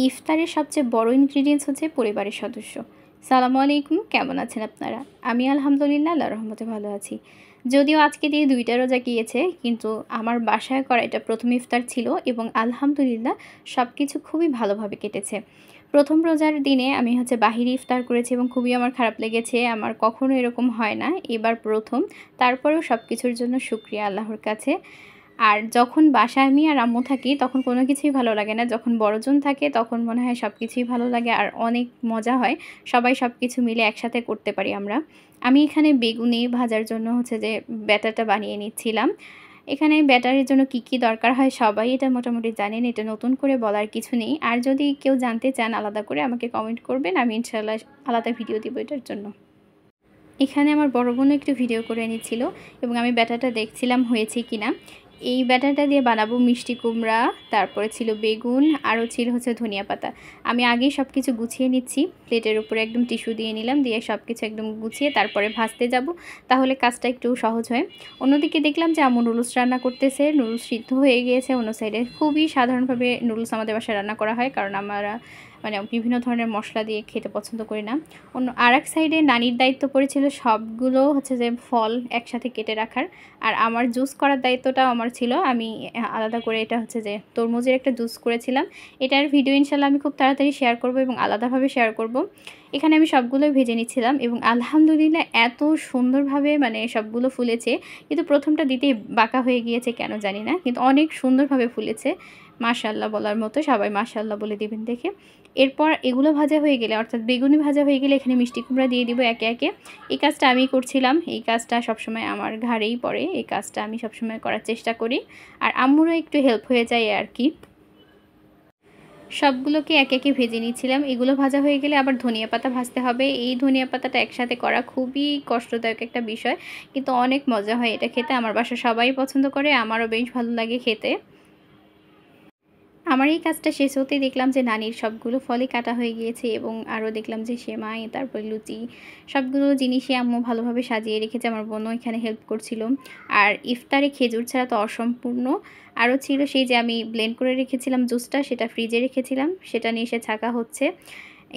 ইফতারের সবচেয়ে বড় ইনগ্রিডিয়েন্টস হচ্ছে পরিবারের সদস্য। সালামু আলাইকুম, কেমন আছেন আপনারা? আমি আলহামদুলিল্লাহ আল্লাহর রহমতে ভালো আছি। যদিও আজকে দিয়ে ২ টা রোজা গিয়েছে, কিন্তু আমার বাসায় করা এটা ১ম ইফতার ছিল এবং আলহামদুলিল্লাহ সবকিছু খুবই ভালোভাবে কেটেছে। ১ম রোজার দিনে আমি বাহিরে ইফতার করেছি এবং খুবই আমার খারাপ লেগেছে। আমার কখনো এরকম হয় না, এবার ১ম। তারপরেও সবকিছুর জন্য শুকরিয়া আল্লাহর কাছে। আর যখন বাসায় আমি আর আম্মু থাকি তখন কোনো কিছুই ভালো লাগে না। যখন বড়জন থাকে তখন মনে হয় সবকিছুই ভালো লাগে আর অনেক মজা হয়। সবাই সবকিছু মিলে একসাথে করতে পারি আমরা। আমি এখানে বেগুনি ভাজার জন্য যে ব্যাটারটা বানিয়ে নিচ্ছিলাম। এখানে ব্যাটারের জন্য কি দরকার হয় সবাই এটা মোটামুটি জানেন। এটা নতুন করে বলার কিছু নেই। আর যদি কেউ জানতে চান আলাদা করে আমাকে কমেন্ট করবেন। আমি ইনশাআল্লাহ আলাদা ভিডিও দিব এটার জন্য। এখানে আমার বড় বোনও একটু ভিডিও করে নিচ্ছিল এবং আমি ব্যাটারটা দেখছিলাম হয়েছে কিনা। এই ব্যাটারটা দিয়ে বানাবো মিষ্টি কুমড়া, তারপরে ছিল বেগুন, আরও ছিল ধনিয়া পাতা। আমি আগেই সব কিছু গুছিয়ে নিচ্ছি। প্লেটের উপরে একদম টিস্যু দিয়ে নিলাম, দিয়ে সব কিছু একদম গুছিয়ে তারপরে ভাজতে যাব, তাহলে কাজটা একটু সহজ হয়। অন্যদিকে দেখলাম যে আম্মু নুডলস রান্না করতেছে। নুডলস সিদ্ধ হয়ে গিয়েছে অন্য সাইডে। খুবই সাধারণভাবে নুডলস আমাদের বাসায় রান্না করা হয়, কারণ আমরা বিভিন্ন ধরনের মশলা দিয়ে খেতে পছন্দ করি না। আরেক সাইডে নানির দায়িত্ব পড়েছিল সবগুলো যে ফল একসাথে কেটে রাখার। আর আমার জুস করার দায়িত্বটাও আমার ছিল। আমি আলাদা করে এটা যে তরমুজের একটা জুস করেছিলাম। এটার ভিডিও ইনশাআল্লাহ আমি খুব তাড়াতাড়ি শেয়ার করব এবং আলাদাভাবে শেয়ার করব। এখানে আমি সবগুলোই ভেজে নিচ্ছিলাম এবং আলহামদুলিল্লাহ এত সুন্দরভাবে সবগুলো ফুলেছে। কিন্তু প্রথমটা দিতেই বাঁকা হয়ে গিয়েছে কেন জানি না, কিন্তু অনেক সুন্দরভাবে ফুলেছে। মাশাআল্লাহ বলার মতো, সবাই মাশাআল্লাহ বলে দিবেন দেখে। এরপর এগুলো ভাজা হয়ে গেলে, অর্থাৎ বেগুনি ভাজা হয়ে গেলে এখানে মিষ্টি কুমড়া দিয়ে দিব একে একে। এই কাজটা আমি করছিলাম। এই কাজটা সবসময় আমার ঘাড়েই পড়ে। এই কাজটা আমি সবসময় করার চেষ্টা করি। আর আম্মুরও একটু হেল্প হয়ে যায় আর কি। সবগুলোকে একে একে ভেজে নিচ্ছিলাম। এগুলো ভাজা হয়ে গেলে আবার ধনিয়া পাতা ভাজতে হবে। এই ধনিয়া পাতাটা একসাথে করা খুবই কষ্টদায়ক একটা বিষয়, কিন্তু অনেক মজা হয় এটা খেতে। আমার বাসায় সবাই পছন্দ করে, আমারও বেশ ভালো লাগে খেতে। আমার এই কাজটা শেষ হতেই দেখলাম যে নানির সবগুলো ফলই কাটা হয়ে গিয়েছে এবং আরও দেখলাম যে সেমাই, তারপর লুচি, সবগুলো জিনিসই আম্মু ভালোভাবে সাজিয়ে রেখেছে। আমার বোনও এখানে হেল্প করছিল। আর ইফতারে খেজুর ছাড়া তো অসম্পূর্ণ। আরও ছিল সেই যে আমি ব্লেন্ড করে রেখেছিলাম জুসটা, সেটা ফ্রিজে রেখেছিলাম, সেটা নিয়ে এসে ছাঁকা হচ্ছে।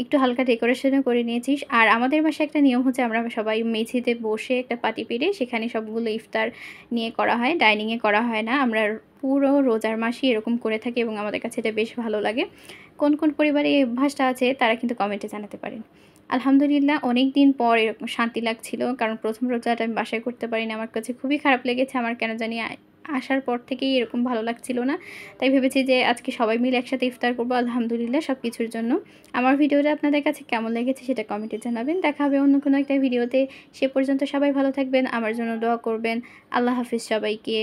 একটু হালকা ডেকোরেশনও করে নিয়েছি। আর আমাদের বাসায় একটা নিয়ম হচ্ছে, আমরা সবাই মেঝেতে বসে একটা পাটি পেরে সেখানে সবগুলো ইফতার নিয়ে করা হয়, ডাইনিংয়ে করা হয় না। আমরা পুরো রোজার মাসই এরকম করে থাকি এবং আমাদের কাছে এটা বেশ ভালো লাগে। কোন কোন পরিবারে এই অভ্যাসটা আছে তারা কিন্তু কমেন্টে জানাতে পারেন। আলহামদুলিল্লাহ অনেক দিন পর এরকম শান্তি লাগছিল, কারণ ১ম রোজাটা আমি বাসায় করতে পারিনি। আমার কাছে খুবই খারাপ লেগেছে। আমার কেন জানি আসার পর থেকেই এরকম ভালো লাগছিল না। তাই ভেবেছি যে আজকে সবাই মিলে একসাথে ইফতার করব আলহামদুলিল্লাহ সব কিছুর জন্য। আমার ভিডিওটা আপনাদের কাছে কেমন লেগেছে সেটা কমেন্টে জানাবেন। দেখা হবে অন্য কোনো একটা ভিডিওতে। সে পর্যন্ত সবাই ভালো থাকবেন, আমার জন্য দোয়া করবেন। আল্লাহ হাফিজ সবাইকে।